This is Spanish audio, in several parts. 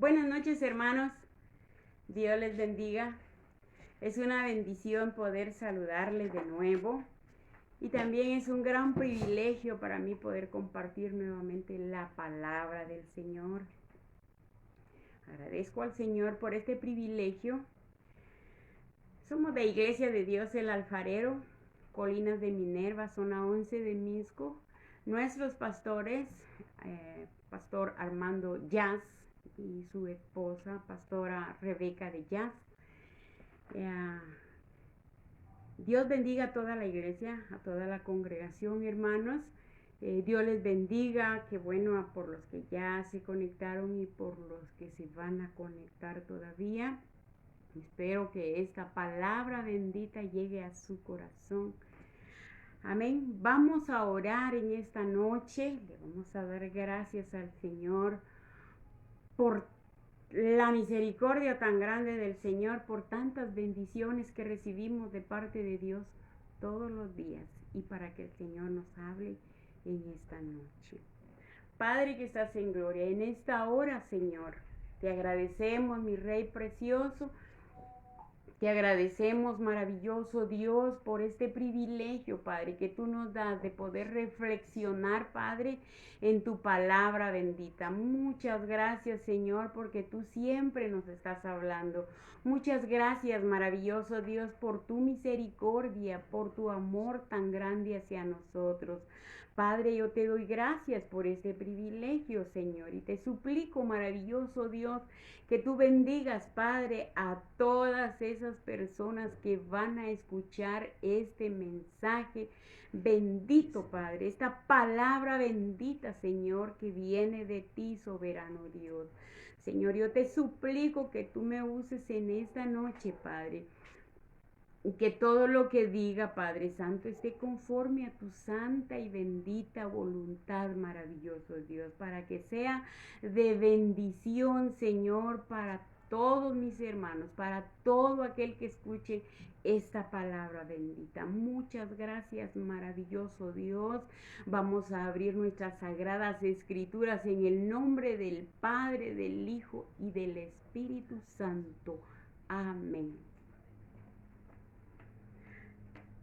Buenas noches, hermanos. Dios les bendiga. Es una bendición poder saludarles de nuevo. Y también es un gran privilegio para mí poder compartir nuevamente la palabra del Señor. Agradezco al Señor por este privilegio. Somos de Iglesia de Dios el Alfarero, Colinas de Minerva, zona 11 de Misco. Nuestros pastores, Pastor Armando Jazz y su esposa, Pastora Rebeca de Jazz. Dios bendiga a toda la iglesia, a toda la congregación, hermanos. Dios les bendiga, que bueno, por los que ya se conectaron y por los que se van a conectar todavía. Espero que esta palabra bendita llegue a su corazón. Amén. Vamos a orar en esta noche. Le vamos a dar gracias al Señor por la misericordia tan grande del Señor, por tantas bendiciones que recibimos de parte de Dios todos los días, y para que el Señor nos hable en esta noche. Padre que estás en gloria, en esta hora, Señor, te agradecemos, mi Rey precioso. Te agradecemos, maravilloso Dios, por este privilegio, Padre, que tú nos das de poder reflexionar, Padre, en tu palabra bendita. Muchas gracias, Señor, porque tú siempre nos estás hablando. Muchas gracias, maravilloso Dios, por tu misericordia, por tu amor tan grande hacia nosotros. Padre, yo te doy gracias por este privilegio, Señor, y te suplico, maravilloso Dios, que tú bendigas, Padre, a todas esas personas que van a escuchar este mensaje. Bendito, Padre, esta palabra bendita, Señor, que viene de ti, soberano Dios. Señor, yo te suplico que tú me uses en esta noche, Padre. Y que todo lo que diga, Padre Santo, esté conforme a tu santa y bendita voluntad, maravilloso Dios, para que sea de bendición, Señor, para todos mis hermanos, para todo aquel que escuche esta palabra bendita. Muchas gracias, maravilloso Dios. Vamos a abrir nuestras sagradas escrituras en el nombre del Padre, del Hijo y del Espíritu Santo. Amén.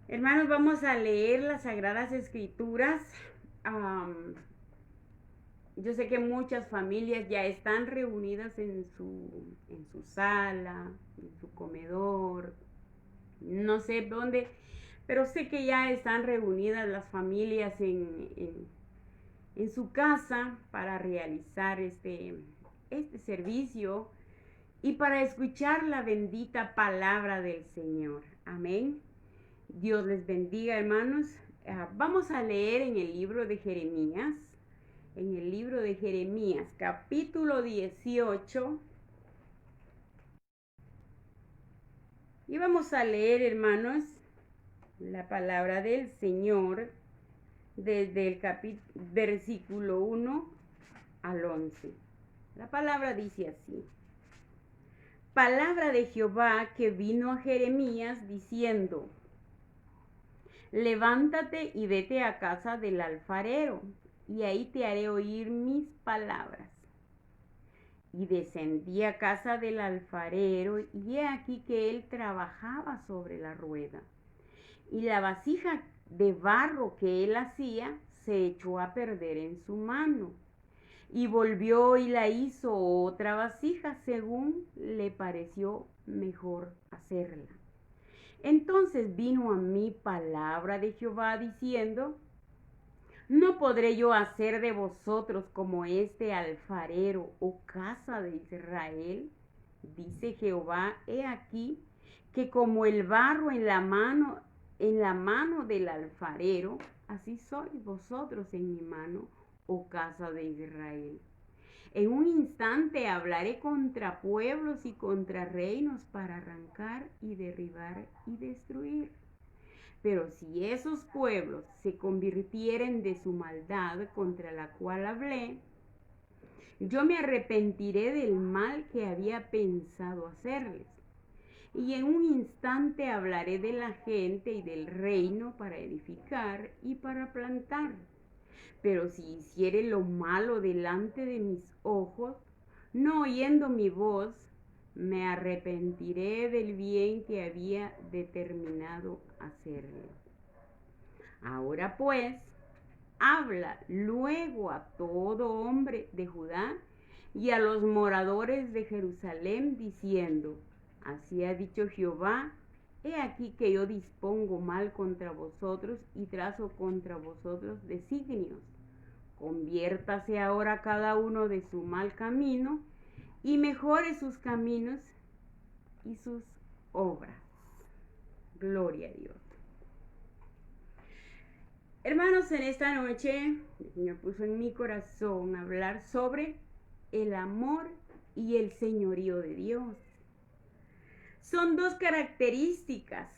Hermanos, vamos a leer las Sagradas Escrituras. Yo sé que muchas familias ya están reunidas en su sala, en su comedor, no sé dónde, pero sé que ya están reunidas las familias en su casa para realizar este servicio y para escuchar la bendita palabra del Señor. Amén. Dios les bendiga, hermanos. Vamos a leer en el libro de Jeremías, capítulo 18. Y vamos a leer, hermanos, la palabra del Señor desde el versículo 1 al 11. La palabra dice así: Palabra de Jehová que vino a Jeremías diciendo: Levántate y vete a casa del alfarero, y ahí te haré oír mis palabras. Y descendí a casa del alfarero, y he aquí que él trabajaba sobre la rueda. Y la vasija de barro que él hacía se echó a perder en su mano. Y volvió y la hizo otra vasija según le pareció mejor hacerla. Entonces vino a mí palabra de Jehová diciendo: ¿No podré yo hacer de vosotros como este alfarero, oh casa de Israel? Dice Jehová: he aquí que como el barro en la mano del alfarero, así sois vosotros en mi mano, oh casa de Israel. En un instante hablaré contra pueblos y contra reinos para arrancar y derribar y destruir. Pero si esos pueblos se convirtieren de su maldad contra la cual hablé, yo me arrepentiré del mal que había pensado hacerles. Y en un instante hablaré de la gente y del reino para edificar y para plantar. Pero si hiciere lo malo delante de mis ojos, no oyendo mi voz, me arrepentiré del bien que había determinado hacerle. Ahora pues, habla luego a todo hombre de Judá y a los moradores de Jerusalén, diciendo: así ha dicho Jehová, he aquí que yo dispongo mal contra vosotros y trazo contra vosotros designios. Conviértase ahora cada uno de su mal camino y mejore sus caminos y sus obras. Gloria a Dios. Hermanos, en esta noche el Señor puso en mi corazón hablar sobre el amor y el señorío de Dios. Son dos características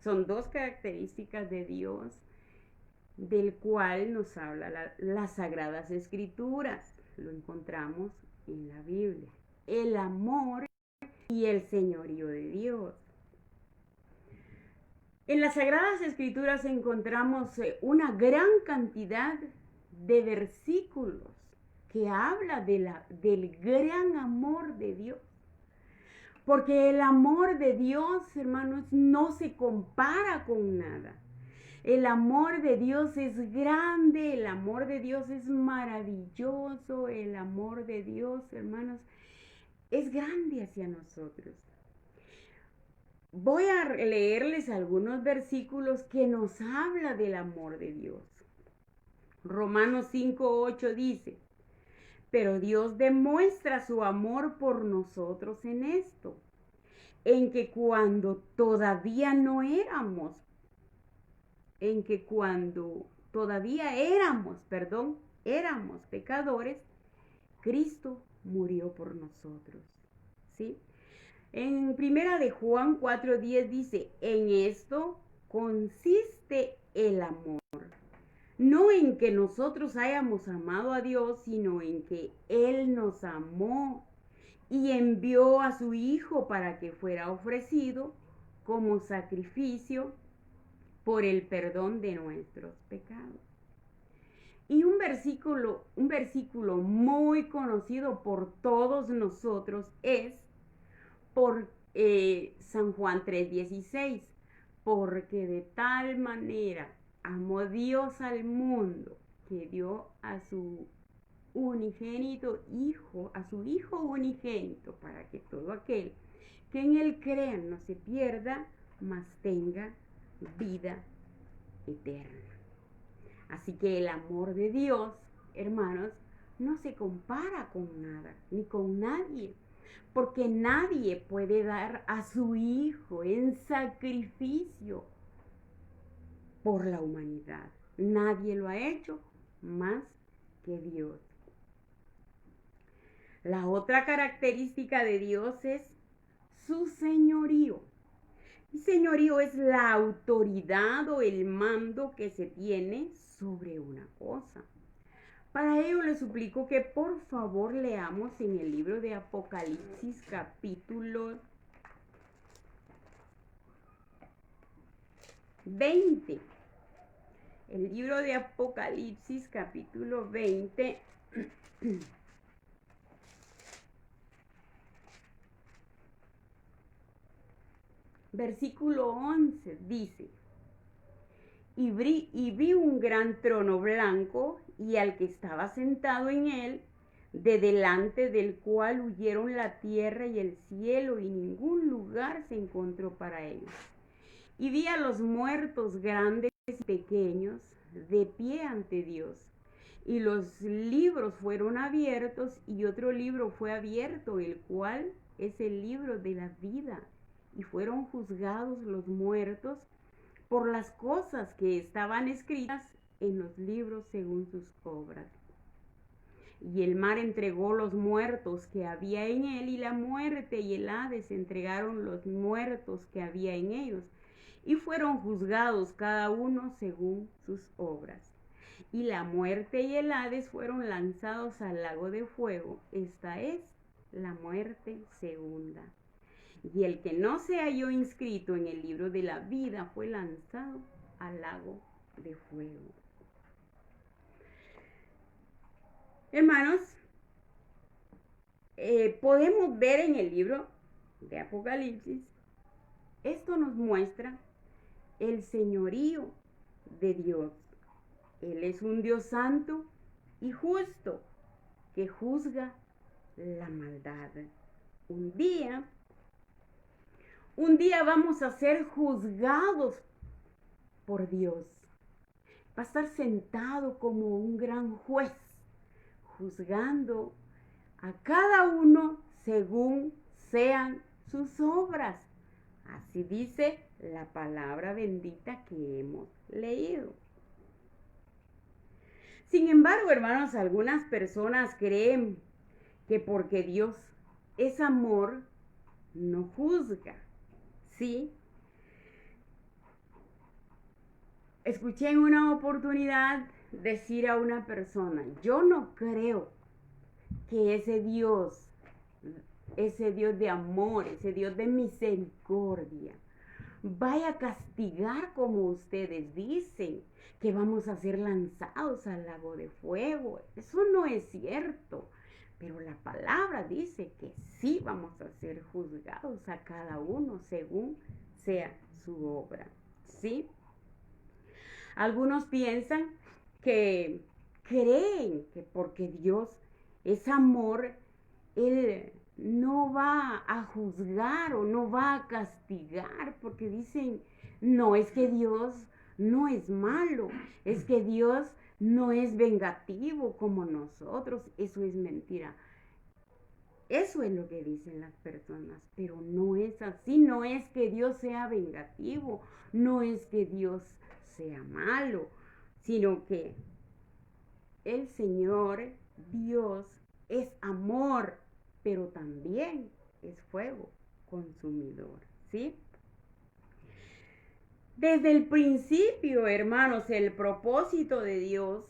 son dos características de Dios, del cual nos habla las Sagradas Escrituras. Lo encontramos en la Biblia. El amor y el señorío de Dios. En las Sagradas Escrituras encontramos una gran cantidad de versículos que habla del gran amor de Dios. Porque el amor de Dios, hermanos, no se compara con nada. El amor de Dios es grande, el amor de Dios es maravilloso, el amor de Dios, hermanos, es grande hacia nosotros. Voy a leerles algunos versículos que nos habla del amor de Dios. Romanos 5:8 dice: pero Dios demuestra su amor por nosotros en esto, en que cuando todavía éramos pecadores, Cristo murió por nosotros. ¿Sí? En primera de Juan 4:10 dice: en esto consiste el amor. No en que nosotros hayamos amado a Dios, sino en que Él nos amó y envió a su Hijo para que fuera ofrecido como sacrificio por el perdón de nuestros pecados. Y un versículo muy conocido por todos nosotros es por San Juan 3:16, porque de tal manera amó Dios al mundo que dio a su unigénito Hijo, a su Hijo unigénito, para que todo aquel que en Él crea no se pierda, mas tenga vida eterna. Así que el amor de Dios, hermanos, no se compara con nada, ni con nadie, porque nadie puede dar a su Hijo en sacrificio por la humanidad. Nadie lo ha hecho más que Dios. La otra característica de Dios es su señorío. Y señorío es la autoridad o el mando que se tiene sobre una cosa. Para ello les suplico que por favor leamos en el libro de Apocalipsis capítulo 20. El libro de Apocalipsis capítulo 20. Versículo 11 dice: y vi un gran trono blanco y al que estaba sentado en él, de delante del cual huyeron la tierra y el cielo, y ningún lugar se encontró para ellos. Y vi a los muertos grandes y pequeños de pie ante Dios. Y los libros fueron abiertos, y otro libro fue abierto, el cual es el libro de la vida. Y fueron juzgados los muertos por las cosas que estaban escritas en los libros según sus obras. Y el mar entregó los muertos que había en él, y la muerte y el Hades entregaron los muertos que había en ellos, y fueron juzgados cada uno según sus obras. Y la muerte y el Hades fueron lanzados al lago de fuego. Esta es la muerte segunda. Y el que no se halló inscrito en el libro de la vida fue lanzado al lago de fuego. Hermanos, podemos ver en el libro de Apocalipsis, esto nos muestra el señorío de Dios. Él es un Dios santo y justo que juzga la maldad. Un día vamos a ser juzgados por Dios. Va a estar sentado como un gran juez, juzgando a cada uno según sean sus obras. Así dice la palabra bendita que hemos leído. Sin embargo, hermanos, algunas personas creen que porque Dios es amor, no juzga, ¿sí? Escuché en una oportunidad decir a una persona, yo no creo que ese Dios de amor, ese Dios de misericordia, vaya a castigar como ustedes dicen, que vamos a ser lanzados al lago de fuego. Eso no es cierto. Pero la palabra dice que sí vamos a ser juzgados a cada uno según sea su obra. ¿Sí? Algunos piensan que creen que porque Dios es amor, Él no va a juzgar o no va a castigar, porque dicen, no, es que Dios no es malo, es que Dios no es vengativo como nosotros. Eso es mentira. Eso es lo que dicen las personas, pero no es así. No es que Dios sea vengativo, no es que Dios sea malo, sino que el Señor Dios es amor, pero también es fuego consumidor, ¿sí? Desde el principio, hermanos, el propósito de Dios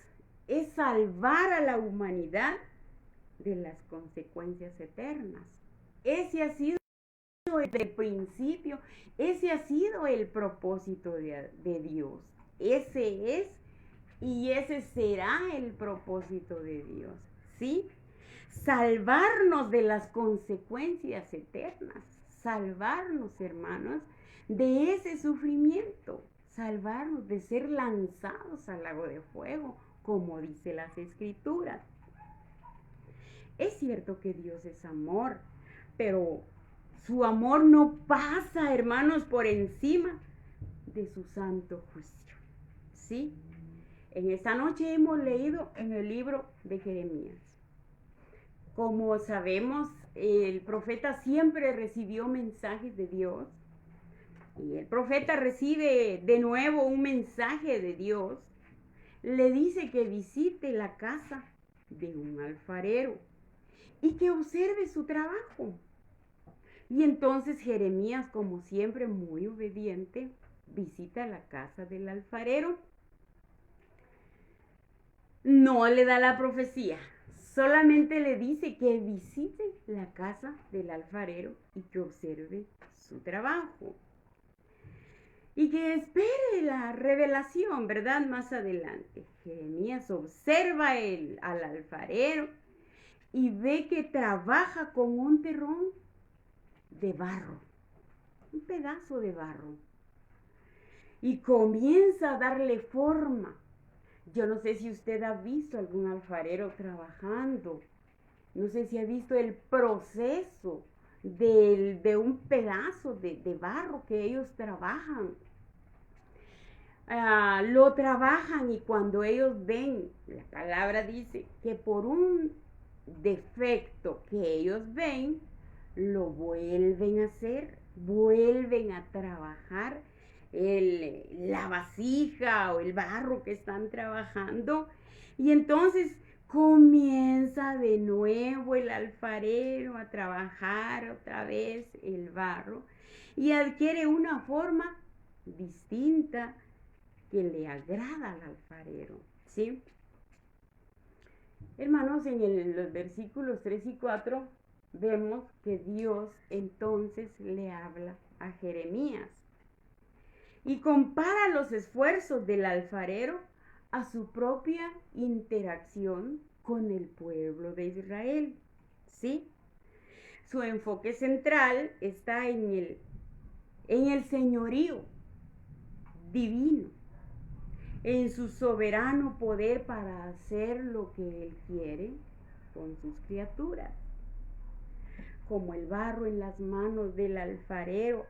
es salvar a la humanidad de las consecuencias eternas. Ese ha sido desde el principio, ese ha sido el propósito de Dios. Ese es y ese será el propósito de Dios, ¿sí? Salvarnos de las consecuencias eternas, salvarnos, hermanos, de ese sufrimiento, salvarnos de ser lanzados al lago de fuego, como dice las Escrituras. Es cierto que Dios es amor, pero su amor no pasa, hermanos, por encima de su santo juicio, ¿sí? En esta noche hemos leído en el libro de Jeremías. Como sabemos, el profeta siempre recibió mensajes de Dios. Y el profeta recibe de nuevo un mensaje de Dios. Le dice que visite la casa de un alfarero y que observe su trabajo. Y entonces Jeremías, como siempre muy obediente, visita la casa del alfarero. No le da la profecía, solamente le dice que visite la casa del alfarero y que observe su trabajo. Y que espere la revelación, ¿verdad? Más adelante. Jeremías observa al alfarero y ve que trabaja con un terrón de barro, un pedazo de barro. Y comienza a darle forma. Yo no sé si usted ha visto algún alfarero trabajando. No sé si ha visto el proceso de un pedazo de barro que ellos trabajan. Lo trabajan y cuando ellos ven, la palabra dice que por un defecto que ellos ven, lo vuelven a hacer, vuelven a trabajar la vasija o el barro que están trabajando. Y entonces comienza de nuevo el alfarero a trabajar otra vez el barro y adquiere una forma distinta que le agrada al alfarero, ¿sí? Hermanos, en los versículos 3 y 4 vemos que Dios entonces le habla a Jeremías y compara los esfuerzos del alfarero a su propia interacción con el pueblo de Israel, ¿sí? su enfoque central está en el señorío divino, en su soberano poder para hacer lo que Él quiere con sus criaturas. Como el barro en las manos del alfarero,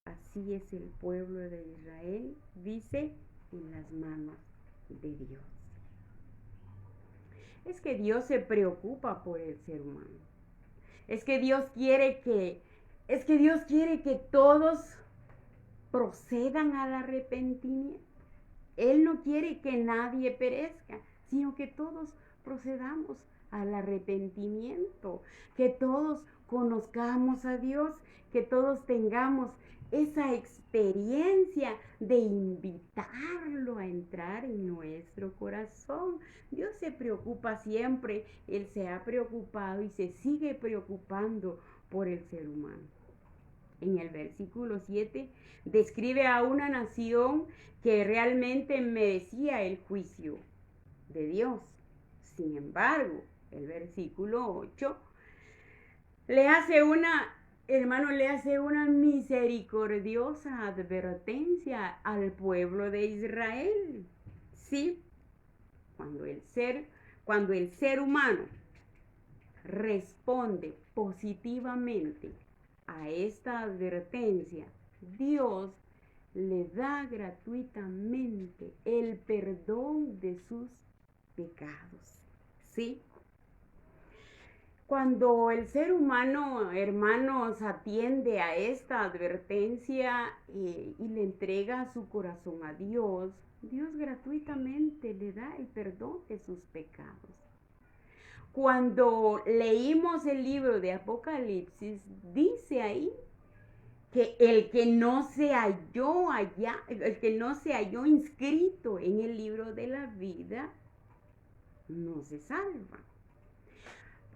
así es el pueblo de Israel, dice, en las manos de Dios. Es que Dios se preocupa por el ser humano. Es que Dios quiere que todos procedan al arrepentimiento. Él no quiere que nadie perezca, sino que todos procedamos al arrepentimiento, que todos conozcamos a Dios, que todos tengamos esa experiencia de invitarlo a entrar en nuestro corazón. Dios se preocupa siempre, Él se ha preocupado y se sigue preocupando por el ser humano. En el versículo 7 describe a una nación que realmente merecía el juicio de Dios. Sin embargo, el versículo 8 le hace una misericordiosa advertencia al pueblo de Israel. Sí, cuando el ser humano responde positivamente a esta advertencia, Dios le da gratuitamente el perdón de sus pecados. ¿Sí? Cuando el ser humano, hermanos, atiende a esta advertencia y le entrega su corazón a Dios, Dios gratuitamente le da el perdón de sus pecados. Cuando leímos el libro de Apocalipsis, dice ahí que el que no se halló inscrito en el libro de la vida, no se salva.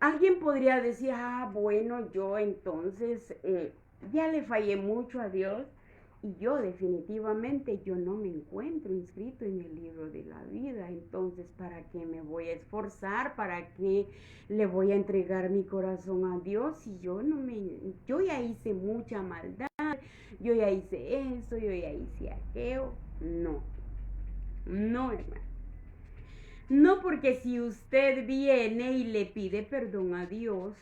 Alguien podría decir, bueno, yo entonces ya le fallé mucho a Dios y yo definitivamente no me encuentro inscrito en el libro de la vida. Entonces, ¿para qué me voy a esforzar? ¿Para qué le voy a entregar mi corazón a Dios si yo ya hice mucha maldad, yo ya hice eso, yo ya hice aquello? No, hermano. No, porque si usted viene y le pide perdón a Dios,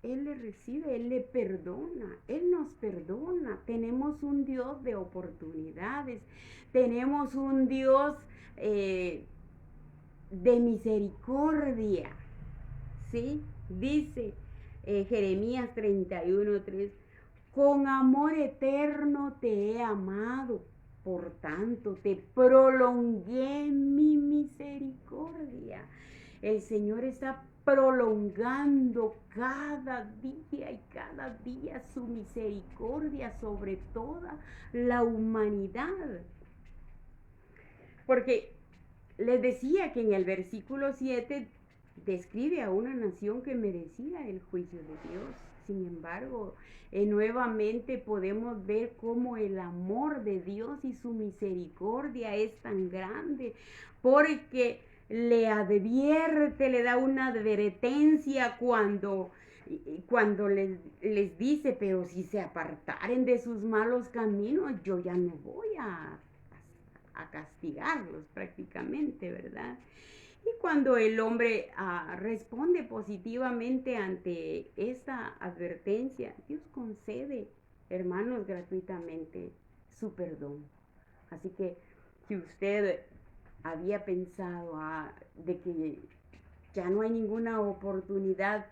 Él le recibe, Él le perdona, Él nos perdona. Tenemos un Dios de oportunidades, tenemos un Dios de misericordia. ¿Sí? Dice Jeremías 31:3, con amor eterno te he amado. Por tanto, te prolongué mi misericordia. El Señor está prolongando cada día su misericordia sobre toda la humanidad. Porque les decía que en el versículo 7 describe a una nación que merecía el juicio de Dios. Sin embargo, nuevamente podemos ver cómo el amor de Dios y su misericordia es tan grande, porque le advierte, le da una advertencia cuando les dice, pero si se apartaren de sus malos caminos, yo ya no voy a castigarlos prácticamente, ¿verdad? Y cuando el hombre responde positivamente ante esta advertencia, Dios concede, hermanos, gratuitamente su perdón. Así que si usted había pensado de que ya no hay ninguna oportunidad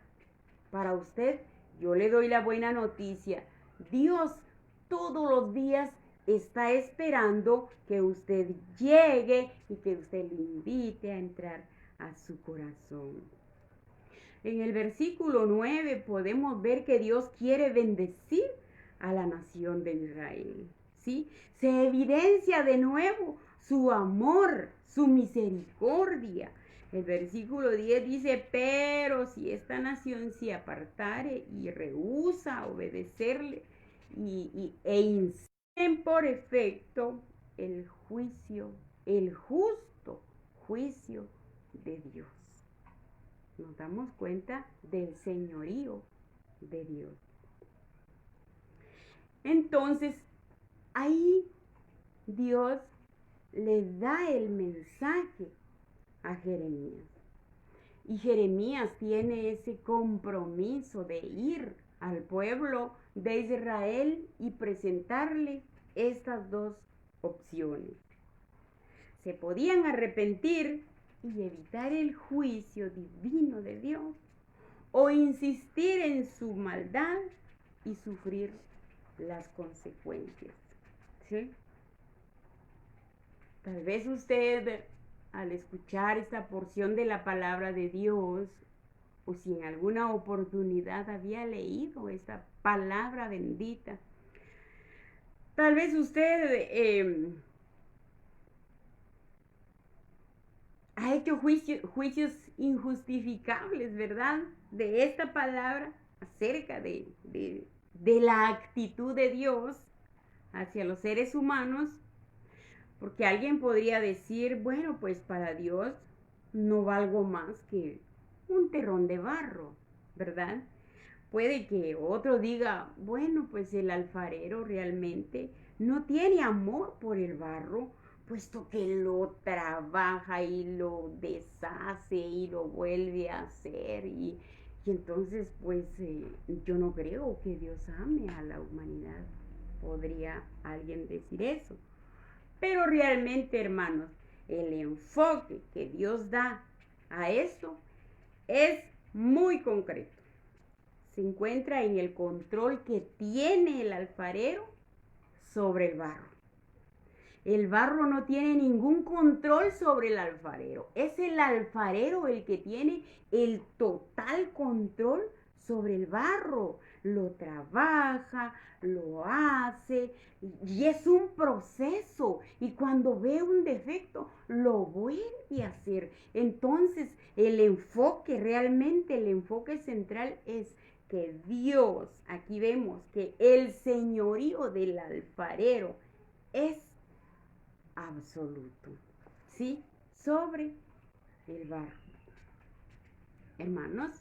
para usted, yo le doy la buena noticia. Dios todos los días está esperando que usted llegue y que usted le invite a entrar a su corazón. En el versículo 9 podemos ver que Dios quiere bendecir a la nación de Israel. ¿Sí? Se evidencia de nuevo su amor, su misericordia. El versículo 10 dice, pero si esta nación se apartare y rehúsa obedecerle e inciden por efecto el justo juicio de Dios. Nos damos cuenta del señorío de Dios. Entonces, ahí Dios le da el mensaje a Jeremías. Y Jeremías tiene ese compromiso de ir al pueblo de Israel y presentarle estas dos opciones. Se podían arrepentir y evitar el juicio divino de Dios, o insistir en su maldad y sufrir las consecuencias. ¿Sí? Tal vez usted, al escuchar esta porción de la palabra de Dios, o si en alguna oportunidad había leído esta palabra bendita, tal vez usted ha hecho juicios injustificables, ¿verdad? De esta palabra acerca de la actitud de Dios hacia los seres humanos, porque alguien podría decir, bueno, pues para Dios no valgo más que un terrón de barro, ¿verdad? Puede que otro diga, bueno, pues el alfarero realmente no tiene amor por el barro, puesto que lo trabaja y lo deshace y lo vuelve a hacer. Y entonces, pues yo no creo que Dios ame a la humanidad. Podría alguien decir eso. Pero realmente, hermanos, el enfoque que Dios da a esto es muy concreto. Se encuentra en el control que tiene el alfarero sobre el barro. El barro no tiene ningún control sobre el alfarero. Es el alfarero el que tiene el total control sobre el barro. Lo trabaja, lo hace y es un proceso. Y cuando ve un defecto, lo vuelve a hacer. Entonces, el enfoque, realmente el enfoque central es que Dios, aquí vemos que el señorío del alfarero es absoluto, ¿sí? Sobre el barro. Hermanos,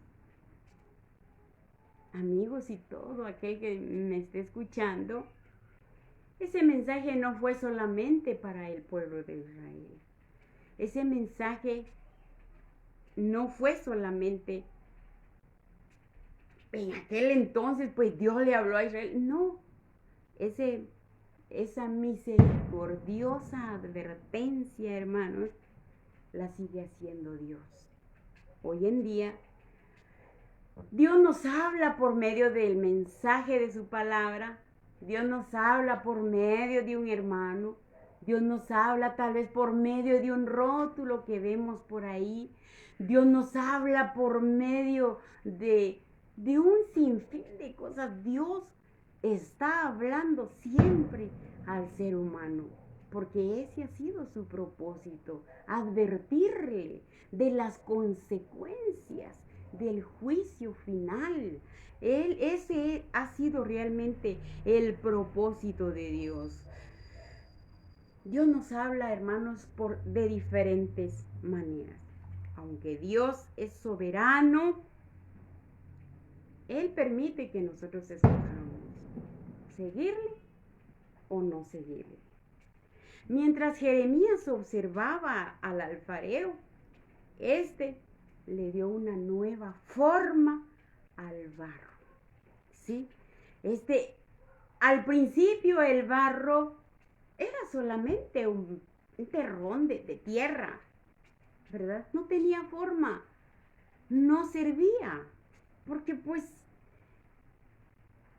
amigos y todo aquel que me esté escuchando, ese mensaje no fue solamente para el pueblo de Israel. Ese mensaje no fue solamente en aquel entonces, pues Dios le habló a Israel. No, esa misericordiosa advertencia, hermanos, la sigue haciendo Dios. Hoy en día, Dios nos habla por medio del mensaje de su palabra. Dios nos habla por medio de un hermano. Dios nos habla tal vez por medio de un rótulo que vemos por ahí. Dios nos habla por medio de un sinfín de cosas. Dios está hablando siempre al ser humano, porque ese ha sido su propósito, advertirle de las consecuencias del juicio final. Ese ha sido realmente el propósito de Dios. Dios nos habla, hermanos, de diferentes maneras. Aunque Dios es soberano, Él permite que nosotros escojamos seguirle o no seguirle. Mientras Jeremías observaba al alfarero, este le dio una nueva forma al barro. ¿Sí? Al principio el barro era solamente un terrón de tierra, ¿verdad? No tenía forma, no servía, porque pues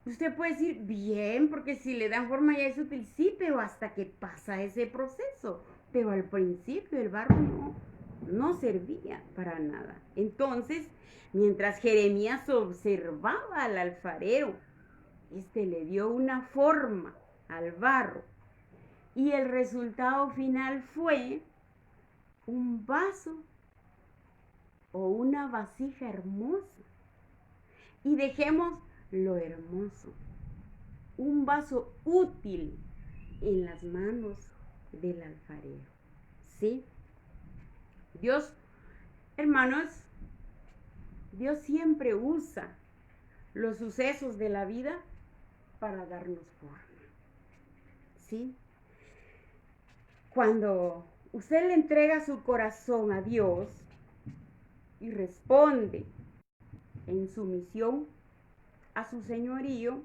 usted puede decir, bien, porque si le dan forma ya es útil, sí, pero hasta que pasa ese proceso. Pero al principio el barro no servía para nada. Entonces, mientras Jeremías observaba al alfarero, le dio una forma al barro. Y el resultado final fue un vaso o una vasija hermosa. Y dejemos lo hermoso, un vaso útil en las manos del alfarero. ¿Sí? Dios, hermanos, Dios siempre usa los sucesos de la vida para darnos forma. ¿Sí? Cuando usted le entrega su corazón a Dios y responde en sumisión a su señorío,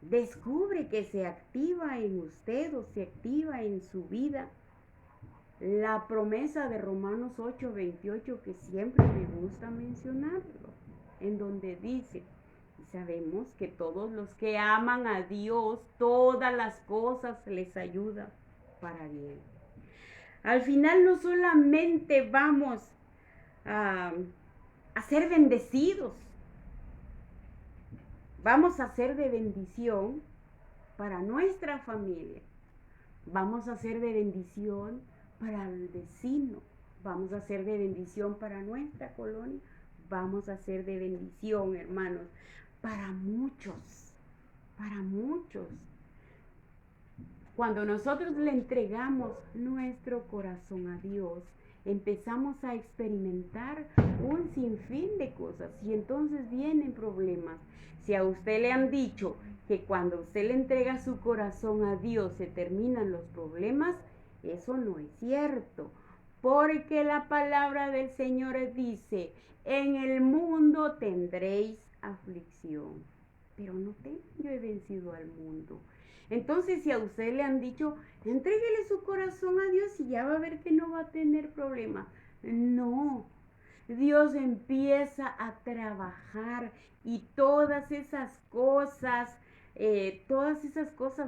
descubre que se activa en usted o se activa en su vida la promesa de Romanos 8:28, que siempre me gusta mencionarlo, en donde dice, y sabemos que todos los que aman a Dios, todas las cosas les ayudan para bien. Al final no solamente vamos a ser bendecidos, vamos a ser de bendición para nuestra familia, vamos a ser de bendición para el vecino, vamos a ser de bendición para nuestra colonia, vamos a ser de bendición, hermanos, para muchos, para muchos. Cuando nosotros le entregamos nuestro corazón a Dios, empezamos a experimentar un sinfín de cosas y entonces vienen problemas. Si a usted le han dicho que cuando usted le entrega su corazón a Dios se terminan los problemas, eso no es cierto, porque la palabra del Señor dice, en el mundo tendréis aflicción, pero no teman, yo he vencido al mundo. Entonces, si a usted le han dicho, entréguele su corazón a Dios y ya va a ver que no va a tener problemas. No, Dios empieza a trabajar y todas esas cosas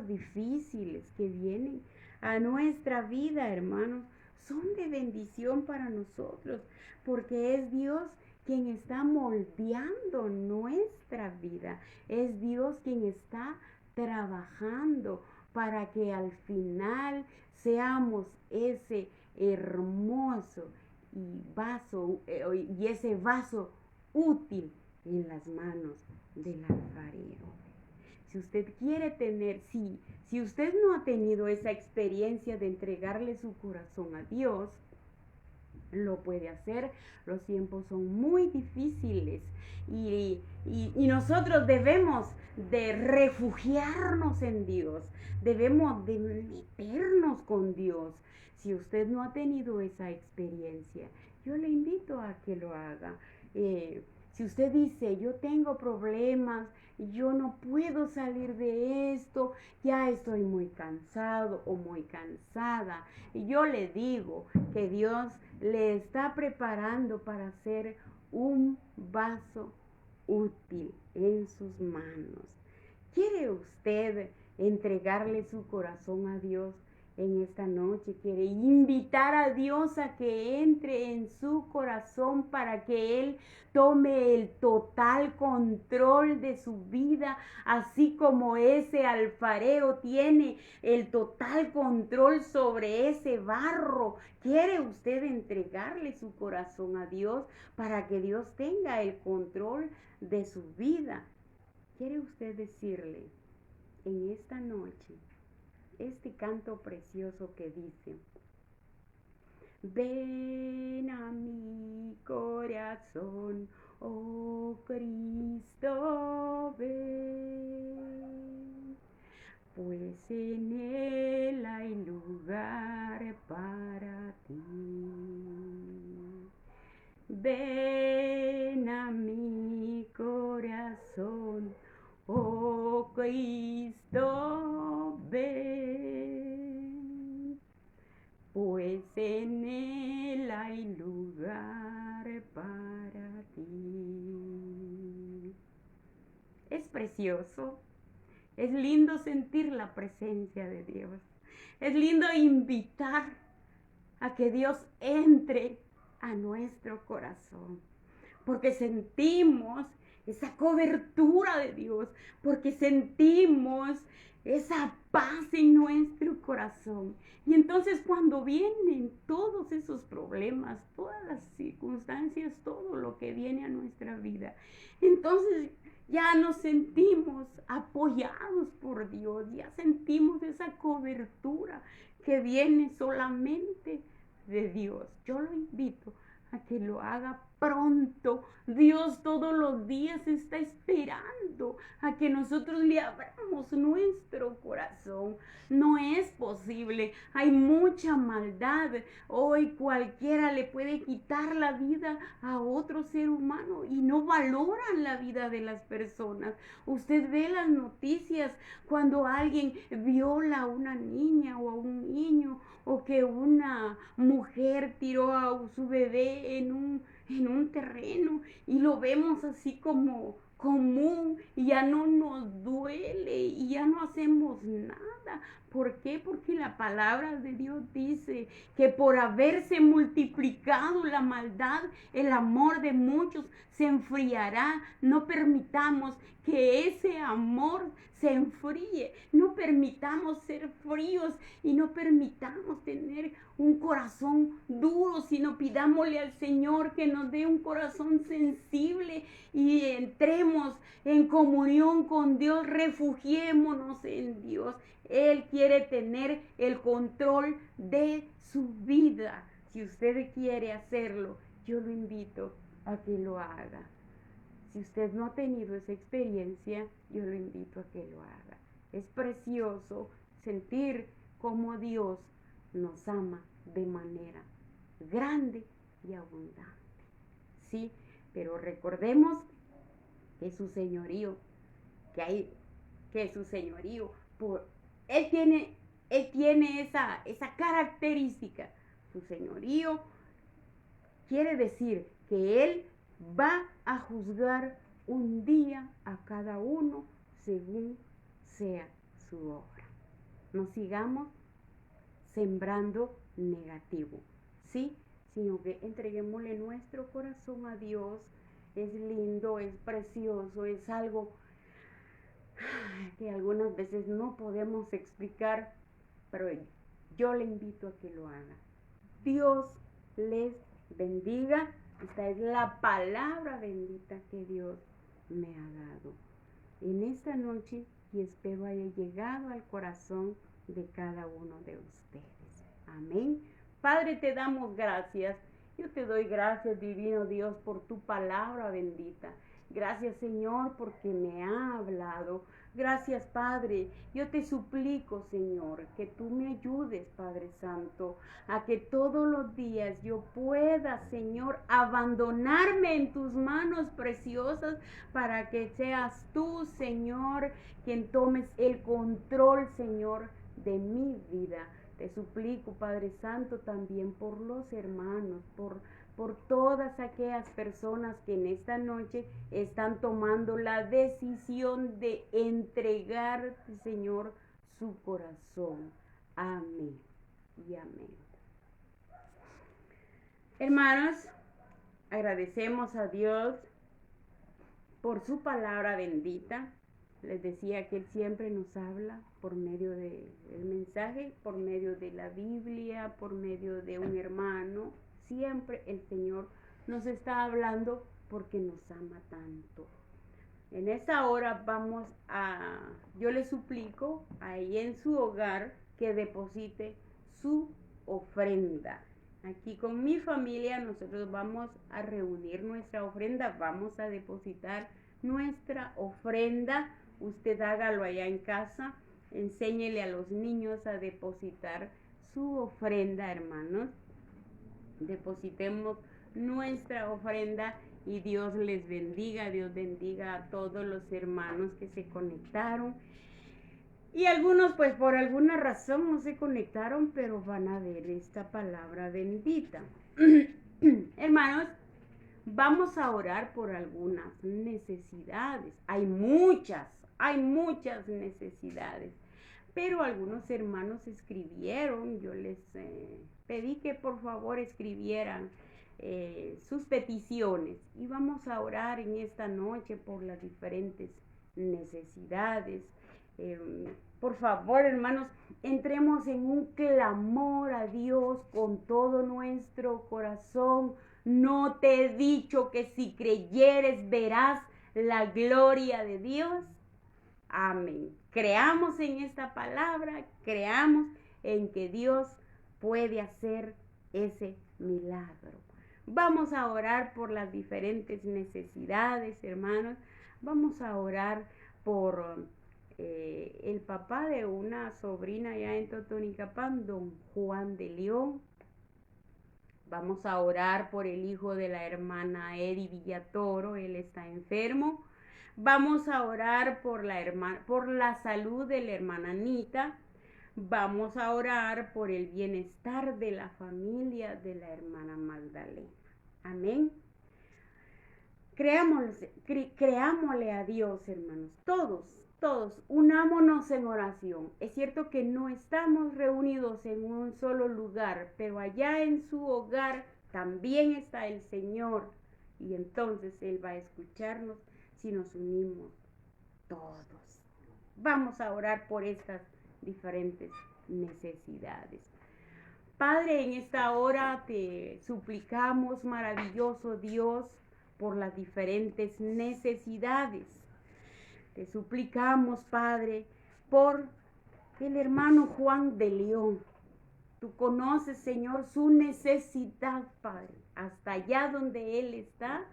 difíciles que vienen a nuestra vida, hermanos, son de bendición para nosotros, porque es Dios quien está moldeando nuestra vida, es Dios quien está trabajando para que al final seamos ese hermoso y ese vaso útil en las manos del alfarero. Si usted quiere tener, si usted no ha tenido esa experiencia de entregarle su corazón a Dios, lo puede hacer. Los tiempos son muy difíciles y nosotros debemos de refugiarnos en Dios, debemos de meternos con Dios. Si usted no ha tenido esa experiencia, yo le invito a que lo haga. Si usted dice, yo tengo problemas, yo no puedo salir de esto, ya estoy muy cansado o muy cansada, yo le digo que Dios le está preparando para ser un vaso útil en sus manos. ¿Quiere usted entregarle su corazón a Dios en esta noche? ¿Quiere invitar a Dios a que entre en su corazón para que Él tome el total control de su vida, así como ese alfarero tiene el total control sobre ese barro? ¿Quiere usted entregarle su corazón a Dios para que Dios tenga el control de su vida? ¿Quiere usted decirle en esta noche este canto precioso que dice: ven a mi corazón, oh Cristo, ven, pues en él hay lugar para ti. Ven a mi corazón, oh Cristo, ven, pues en él hay lugar para ti. Es precioso, es lindo sentir la presencia de Dios, es lindo invitar a que Dios entre a nuestro corazón, porque sentimos esa cobertura de Dios, porque sentimos esa paz en nuestro corazón. Y entonces cuando vienen todos esos problemas, todas las circunstancias, todo lo que viene a nuestra vida, entonces ya nos sentimos apoyados por Dios, ya sentimos esa cobertura que viene solamente de Dios. Yo lo invito a que lo haga pronto. Dios todos los días está esperando a que nosotros le abramos nuestro corazón. No es posible, hay mucha maldad. Hoy cualquiera le puede quitar la vida a otro ser humano y no valoran la vida de las personas. Usted ve las noticias cuando alguien viola a una niña o a un niño, o que una mujer tiró a su bebé en un terreno y lo vemos así como común y ya no nos duele y ya no hacemos nada. ¿Por qué? Porque la palabra de Dios dice que por haberse multiplicado la maldad, el amor de muchos se enfriará. No permitamos que ese amor se enfríe. No permitamos ser fríos y no permitamos tener un corazón duro, sino pidámosle al Señor que nos dé un corazón sensible y entremos en comunión con Dios, refugiémonos en Dios. Él quiere tener el control de su vida. Si usted quiere hacerlo, yo lo invito a que lo haga. Si usted no ha tenido esa experiencia, yo lo invito a que lo haga. Es precioso sentir cómo Dios nos ama de manera grande y abundante. Sí, pero recordemos que su señorío, Él tiene esa característica. Su señorío quiere decir que Él va a juzgar un día a cada uno según sea su obra. No sigamos sembrando negativo, ¿sí? Sino que entreguémosle nuestro corazón a Dios. Es lindo, es precioso, es algo que algunas veces no podemos explicar, pero yo le invito a que lo haga. Dios les bendiga. Esta es la palabra bendita que Dios me ha dado en esta noche y espero haya llegado al corazón de cada uno de ustedes. Amén. Padre, te damos gracias. Yo te doy gracias, divino Dios, por tu palabra bendita. Gracias, Señor, porque me ha hablado. Gracias, Padre. Yo te suplico, Señor, que tú me ayudes, Padre Santo, a que todos los días yo pueda, Señor, abandonarme en tus manos preciosas para que seas tú, Señor, quien tomes el control, Señor, de mi vida. Te suplico, Padre Santo, también por los hermanos, por todas aquellas personas que en esta noche están tomando la decisión de entregarte, Señor, su corazón. Amén y amén. Hermanos, agradecemos a Dios por su palabra bendita. Les decía que Él siempre nos habla por medio del mensaje, por medio de la Biblia, por medio de un hermano. Siempre el Señor nos está hablando porque nos ama tanto. En esta hora yo le suplico ahí en su hogar que deposite su ofrenda. Aquí con mi familia nosotros vamos a reunir nuestra ofrenda, vamos a depositar nuestra ofrenda. Usted hágalo allá en casa, enséñele a los niños a depositar su ofrenda, hermanos. Depositemos nuestra ofrenda y Dios les bendiga. Dios bendiga a todos los hermanos que se conectaron. Y algunos pues por alguna razón no se conectaron, pero van a ver esta palabra bendita. Hermanos, vamos a orar por algunas necesidades. Hay muchas necesidades. Pero algunos hermanos escribieron, yo les pedí que por favor escribieran sus peticiones. Y vamos a orar en esta noche por las diferentes necesidades. Por favor, hermanos, entremos en un clamor a Dios con todo nuestro corazón. ¿No te he dicho que si creyeres verás la gloria de Dios? Amén. Creamos en esta palabra, creamos en que Dios puede hacer ese milagro. Vamos a orar por las diferentes necesidades, hermanos. Vamos a orar por el papá de una sobrina allá en Totonicapán, don Juan de León. Vamos a orar por el hijo de la hermana Edi Villatoro, él está enfermo. Vamos a orar por la salud de la hermana Anita. Vamos a orar por el bienestar de la familia de la hermana Magdalena. Amén. Creámosle a Dios, hermanos, todos, unámonos en oración. Es cierto que no estamos reunidos en un solo lugar, pero allá en su hogar también está el Señor. Y entonces Él va a escucharnos si nos unimos todos. Vamos a orar por estas diferentes necesidades. Padre, en esta hora te suplicamos, maravilloso Dios, por las diferentes necesidades. Te suplicamos, Padre, por el hermano Juan de León. Tú conoces, Señor, su necesidad, Padre, hasta allá donde él está,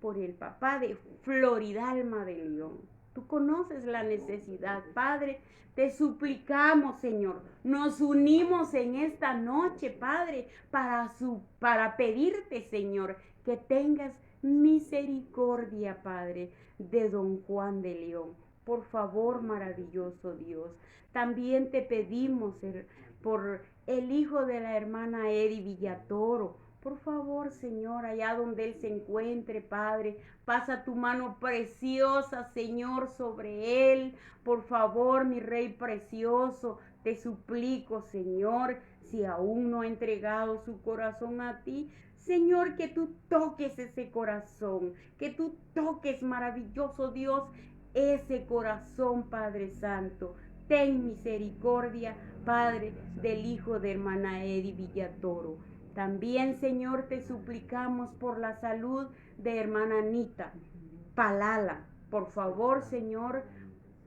por el papá de Floridalma de León. Tú conoces la necesidad, Padre. Te suplicamos, Señor. Nos unimos en esta noche, Padre, para pedirte, Señor, que tengas misericordia, Padre, de don Juan de León. Por favor, maravilloso Dios. También te pedimos por el hijo de la hermana Edi Villatoro. Por favor, Señor, allá donde él se encuentre, Padre, pasa tu mano preciosa, Señor, sobre él. Por favor, mi Rey precioso, te suplico, Señor, si aún no ha entregado su corazón a ti, Señor, que tú toques ese corazón, que tú toques, maravilloso Dios, ese corazón, Padre Santo. Ten misericordia, Padre, del hijo de hermana Edi Villatoro. También, Señor, te suplicamos por la salud de hermana Anita Palala. Por favor, Señor,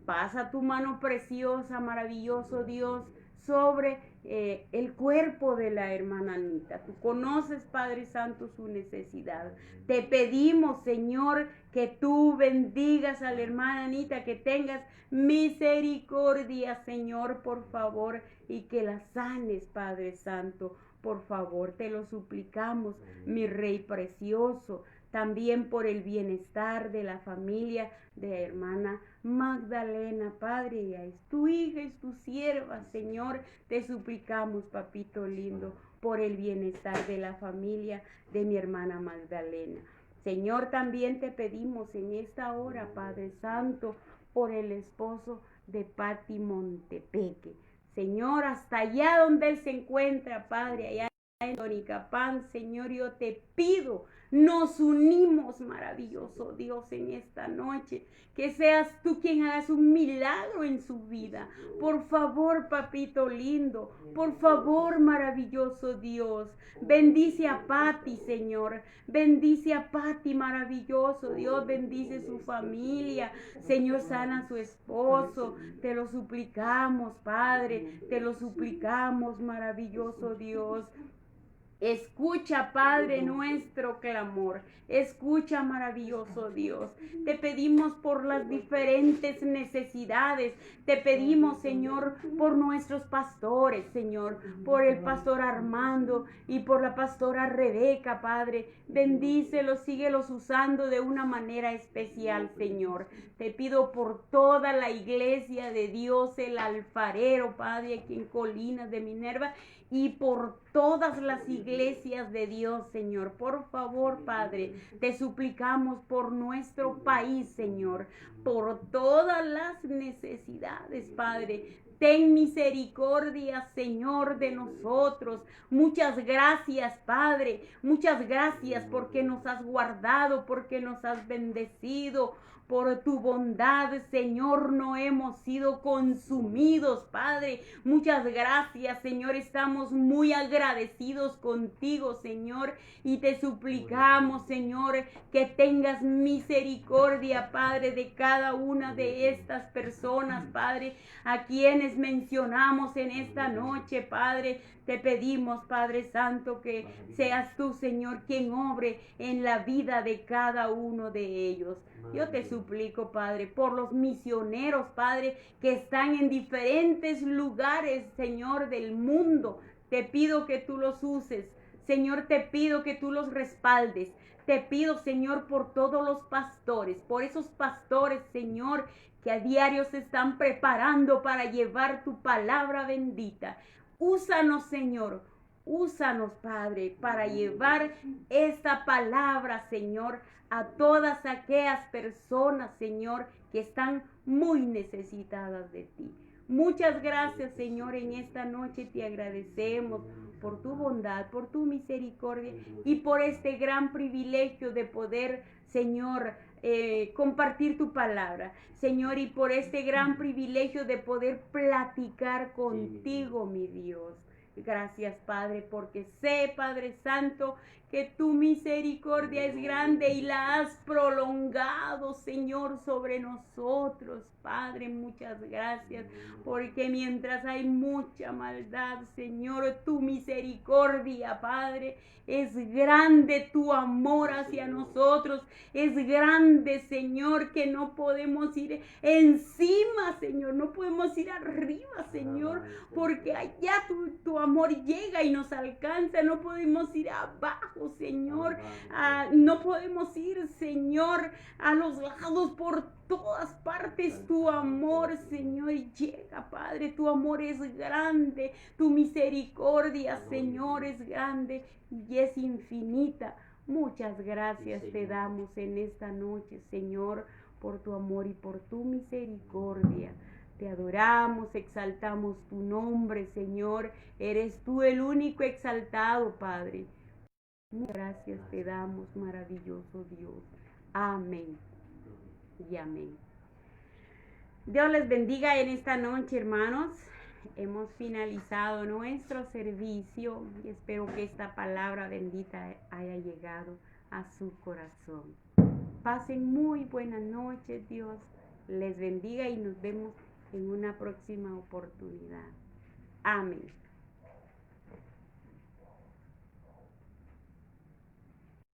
pasa tu mano preciosa, maravilloso Dios, sobre el cuerpo de la hermana Anita. Tú conoces, Padre Santo, su necesidad. Te pedimos, Señor, que tú bendigas a la hermana Anita, que tengas misericordia, Señor, por favor, y que la sanes, Padre Santo. Por favor, te lo suplicamos, mi Rey precioso. También por el bienestar de la familia de hermana Magdalena, Padre, ella es tu hija, es tu sierva, Señor. Te suplicamos, papito lindo, por el bienestar de la familia de mi hermana Magdalena. Señor, también te pedimos en esta hora, Padre Santo, por el esposo de Pati Montepeque. Señor, hasta allá donde él se encuentra, Padre, allá en Totonicapán, Señor, yo te pido, nos unimos, maravilloso Dios, en esta noche, que seas tú quien hagas un milagro en su vida. Por favor, papito lindo, por favor, maravilloso Dios, bendice a Pati, Señor, bendice a Pati, maravilloso Dios, bendice su familia, Señor, sana a su esposo, te lo suplicamos, Padre, te lo suplicamos, maravilloso Dios. Escucha, Padre, nuestro clamor. Escucha, maravilloso Dios. Te pedimos por las diferentes necesidades. Te pedimos, Señor, por nuestros pastores, Señor, por el pastor Armando y por la pastora Rebeca, Padre. Bendícelos, síguelos usando de una manera especial, Señor. Te pido por toda la iglesia de Dios, el alfarero, Padre, aquí en Colinas de Minerva, y por todas las iglesias de Dios, Señor. Por favor, Padre, te suplicamos por nuestro país, Señor, por todas las necesidades, Padre. Ten misericordia, Señor, de nosotros. Muchas gracias, Padre. Muchas gracias porque nos has guardado, porque nos has bendecido. Por tu bondad, Señor, no hemos sido consumidos, Padre. Muchas gracias, Señor. Estamos muy agradecidos contigo, Señor. Y te suplicamos, Señor, que tengas misericordia, Padre, de cada una de estas personas, Padre, a quienes les mencionamos en esta noche, Padre. Te pedimos, Padre Santo, que seas tú, Señor, quien obre en la vida de cada uno de ellos. Yo te suplico, Padre, por los misioneros, Padre, que están en diferentes lugares, Señor, del mundo. Te pido que tú los uses. Señor, te pido que tú los respaldes. Te pido, Señor, por todos los pastores, por esos pastores, Señor, que a diario se están preparando para llevar tu palabra bendita. Úsanos, Señor. Úsanos, Padre, para llevar esta palabra, Señor, a todas aquellas personas, Señor, que están muy necesitadas de ti. Muchas gracias, Señor, en esta noche te agradecemos por tu bondad, por tu misericordia y por este gran privilegio de poder, Señor, compartir tu palabra, Señor, y por este gran privilegio de poder platicar contigo, mi Dios. Gracias, Padre, porque sé, Padre Santo, que tu misericordia es grande y la has prolongado, Señor, sobre nosotros. Padre, muchas gracias, porque mientras hay mucha maldad, Señor, tu misericordia, Padre, es grande tu amor hacia nosotros. Es grande, Señor, que no podemos ir encima, Señor. No podemos ir arriba, Señor, porque allá tu amor llega y nos alcanza. No podemos ir abajo, Señor. No podemos ir, Señor, a los lados. Por todas partes tu amor, Señor, llega, Padre. Tu amor es grande. Tu misericordia, Señor, es grande y es infinita. Muchas gracias te damos en esta noche, Señor, por tu amor y por tu misericordia. Te adoramos, exaltamos tu nombre, Señor. Eres tú el único exaltado, Padre. Muchas gracias te damos, maravilloso Dios. Amén y amén. Dios les bendiga en esta noche, hermanos. Hemos finalizado nuestro servicio y espero que esta palabra bendita haya llegado a su corazón. Pasen muy buenas noches, Dios les bendiga y nos vemos en una próxima oportunidad. Amén.